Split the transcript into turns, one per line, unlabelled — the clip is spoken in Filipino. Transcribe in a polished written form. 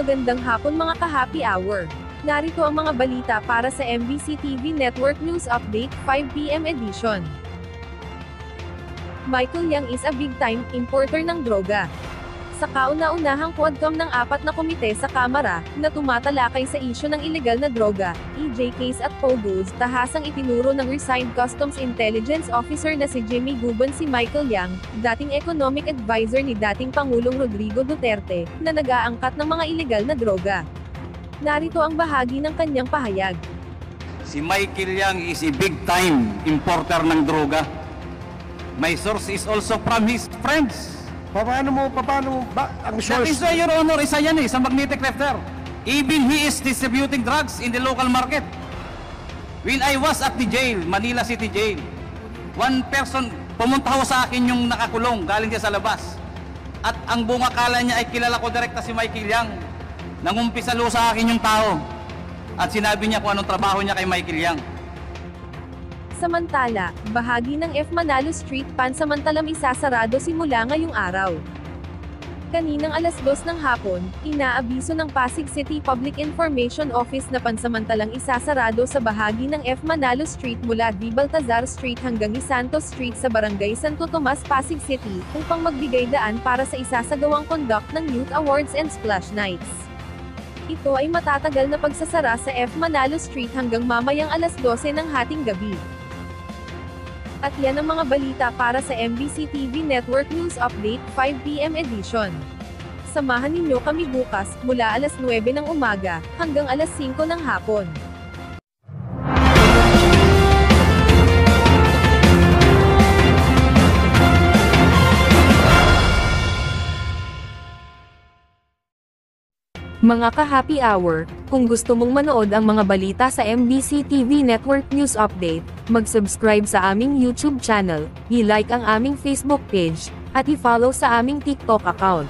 Magandang hapon mga ka-happy hour. Narito ang mga balita para sa MBC TV Network News Update 5 PM edition. Michael Yang is a big-time importer ng droga. Sa kauna-unahang quadcom ng 4 na komite sa Kamara, na tumatalakay sa isyu ng ilegal na droga, EJ case at POGOs, tahasang itinuro ng resigned Customs Intelligence Officer na si Jimmy Guban si Michael Yang, dating economic advisor ni dating Pangulong Rodrigo Duterte, na nag-aangkat ng mga ilegal na droga. Narito ang bahagi ng kanyang pahayag.
Si Michael Yang is a big-time importer ng droga. My source is also from his friends.
Paano mo ba ang
That
source?
is why, Your Honor, isa yan sa magnetic lifter. Even he is distributing drugs in the local market. When I was at the jail, Manila City Jail, one person, pumunta ho sa akin yung nakakulong, galing siya sa labas. At ang bunga kala niya ay kilala ko direkta si Michael Yang. Nangumpisa lo sa akin yung tao. At sinabi niya kung anong trabaho niya kay Michael Yang.
Samantala, bahagi ng F. Manalo Street pansamantalang isasarado simula ngayong araw. Kaninang alas 2 ng hapon, inaabiso ng Pasig City Public Information Office na pansamantalang isasarado sa bahagi ng F. Manalo Street mula D. Baltazar Street hanggang Santos Street sa Barangay Santo Tomas, Pasig City, upang magbigay daan para sa isasagawang conduct ng Youth Awards and Splash Nights. Ito ay matatagal na pagsasara sa F. Manalo Street hanggang mamayang alas 12 ng hating gabi. At yan ang mga balita para sa MBC TV Network News Update 5 PM edition. Samahan ninyo kami bukas, mula alas 9 ng umaga, hanggang alas 5 ng hapon. Mga ka-happy hour, kung gusto mong manood ang mga balita sa MBC TV Network News Update, mag-subscribe sa aming YouTube channel, i-like ang aming Facebook page, at i-follow sa aming TikTok account.